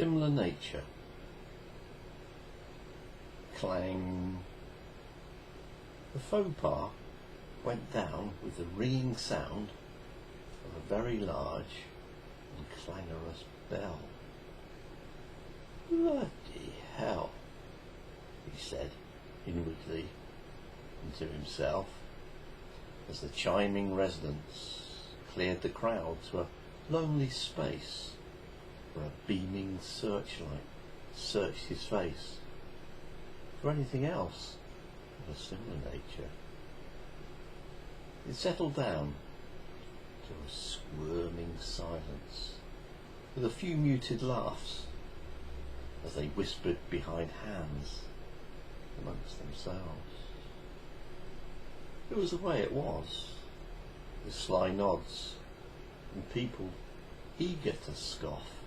similar nature. Clang. The faux pas went down with the ringing sound of a very large and clangorous bell. Bloody hell, he said inwardly and to himself, as the chiming residents cleared the crowd to a lonely space where a beaming searchlight searched his face for anything else of a similar nature. It settled down to a squirming silence, with a few muted laughs as they whispered behind hands amongst themselves. It was the way it was, with sly nods and people eager to scoff.